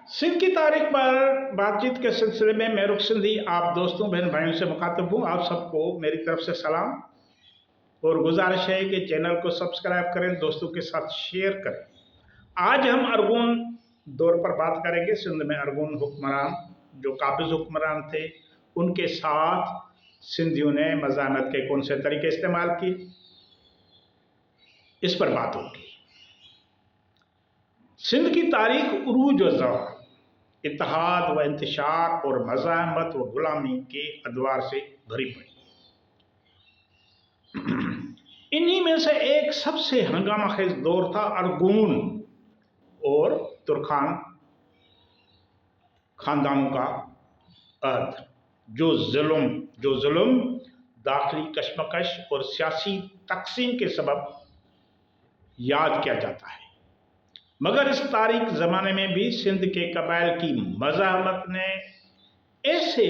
सिंध की तारीख पर बातचीत के सिलसिले में मैं रुख सिंधी आप दोस्तों बहन भाइयों से मुखातिब हूँ। आप सबको मेरी तरफ से सलाम और गुजारिश है कि चैनल को सब्सक्राइब करें, दोस्तों के साथ शेयर करें। आज हम अरगून दौर पर बात करेंगे। सिंध में अरगून हुक्मरान जो काबिज हुक्मरान थे, उनके साथ सिंधियों ने मज़ाहमत के कौन से तरीके इस्तेमाल किए, इस पर बात होगी। सिंध की तारीख उरूज व ज़वाल, इत्तेहाद व इंतशार और मज़ाहमत व गुलामी के अदवार से भरी पड़ी। इन्हीं में से एक सबसे हंगामा खेज दौर था अरगून और तुर्खान खानदानों का अहद, जो जुल्म, दाखिली कशमकश और सियासी तकसीम के सबब याद किया जाता है। मगर इस तारीख ज़माने में भी सिंध के कबाइल की मज़ाहमत ने ऐसे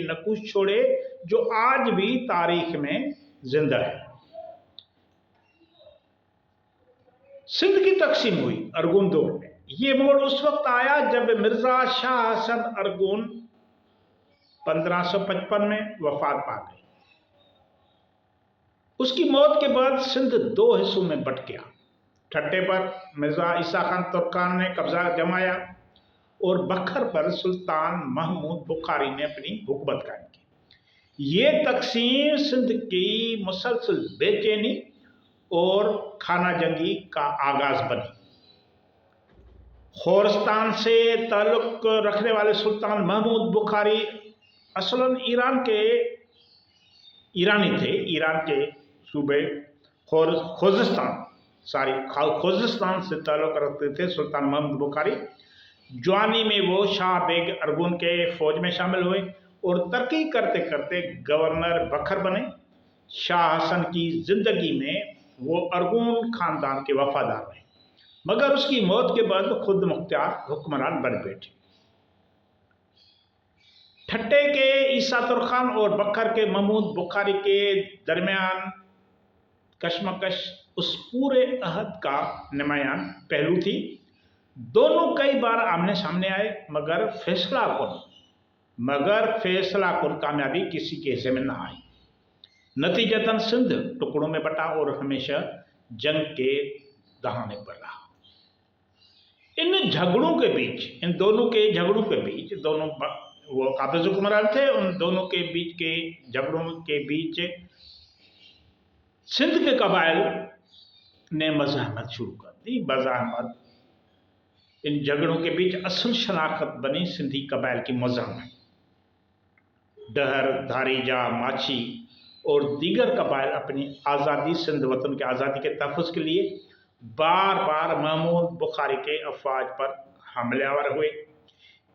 नकूश छोड़े जो आज भी तारीख में जिंदा है। सिंध की तकसीम हुई अरगून दौर में। ये मोड़ उस वक्त आया जब मिर्जा शाह हसन अरगून 1555 में वफात पा गए। उसकी मौत के बाद सिंध दो हिस्सों में बंट गया। ठट्टे पर मिर्जा ईसा खान तुर्कान ने कब्जा जमाया और बखर पर सुल्तान महमूद बुखारी ने अपनी हुकूमत कायम की। ये तकसीम सिंध की मुसलसल बेचैनी और खाना जंगी का आगाज बनी। खोरस्तान से ताल्लुक रखने वाले सुल्तान महमूद बुखारी असलन ईरानी थे। ईरान के सूबे खोजिस्तान से ताल्लुक रखते थे सुल्तान महमूद बुखारी। जवानी में वो शाह बेग अरगून के फौज में शामिल हुए और तरक्की करते करते गवर्नर बखर बने। शाह हसन की जिंदगी में वो अरगून खानदान के वफादार रहे, मगर उसकी मौत के बाद खुद मुख्तियार हुक्मरान बन बैठे। ठट्टे के ईसा तुर्खान और बखर के महमूद बुखारी के दरमियान कशमकश उस पूरे अहद का नुमायां पहलू थी। दोनों कई बार आमने सामने आए, मगर फैसला कुन कामयाबी किसी के हिस्से में न आई। नतीजतन सिंध टुकड़ों में बटा और हमेशा जंग के दहाने पर रहा। इन दोनों के झगड़ों के बीच दोनों वो काबिज हुक्मरान थे। उन दोनों के बीच के झगड़ों के बीच सिंध के कबाइल ने मज़ाहमत शुरू कर दी। मज़ाहमत, इन झगड़ों के बीच असल शनाख्त बनी सिंधी कबाइल की मज़ाहमत। डहर, धारीजा, माछी और दीगर कबाइल अपनी आज़ादी, सिंध वतन के आज़ादी के तहफ़्फ़ुज़ के लिए बार बार महमूद बुखारी के अफवाज पर हमलावर हुए।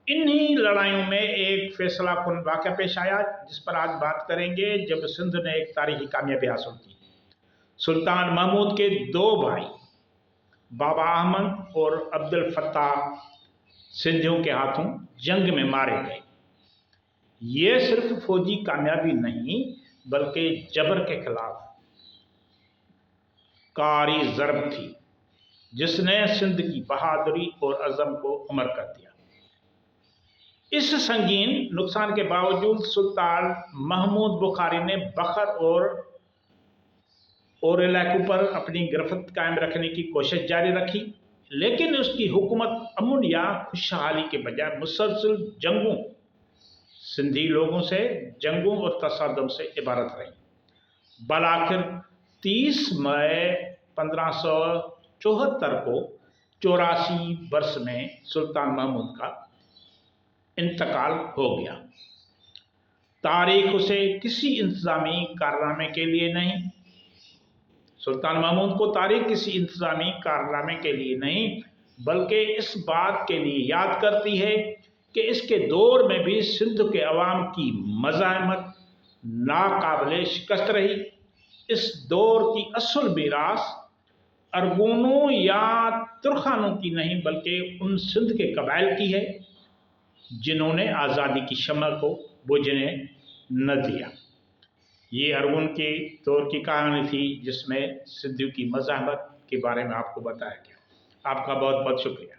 इन्हीं लड़ाइयों में एक फैसला कुन वाक़या पेश आया, जिस पर आज बात करेंगे, जब सिंध ने एक तारीखी कामयाबी हासिल की। सुल्तान महमूद के दो भाई बाबा अहमद और अब्दुल फत्ताह सिंधियों के हाथों जंग में मारे गए। ये सिर्फ फौजी कामयाबी नहीं, बल्कि जबर के खिलाफ कारी ज़रब थी, जिसने सिंध की बहादुरी और अज़म को अमर कर दिया। इस संगीन नुकसान के बावजूद सुल्तान महमूद बुखारी ने बखर और इलाकों पर अपनी गिरफ्त कायम रखने की कोशिश जारी रखी, लेकिन उसकी हुकूमत अमन या खुशहाली के बजाय मुसलसल जंगों, सिंधी लोगों से जंगों और तसादम से इबारत रही। बलाखिर 30 मई 1574 को 84 वर्ष में सुल्तान महमूद का इंतकाल हो गया। तारीख उसे किसी इंतजामी कारनामे के लिए नहीं, सुल्तान महमूद को तारीख किसी इंतजामी कारनामे के लिए नहीं, बल्कि इस बात के लिए याद करती है कि इसके दौर में भी सिंध के अवाम की मज़ाहमत नाकाबिले शिकस्त रही। इस दौर की असल मीरास अरगूनों या तुर्खानों की नहीं, बल्कि उन सिंध के कबाइल की है जिन्होंने आज़ादी की शम्मा को बुझने न दिया। ये अरगून के दौर की कहानी थी, जिसमें सिंधियों की मज़ाहमत के बारे में आपको बताया गया। आपका बहुत बहुत शुक्रिया।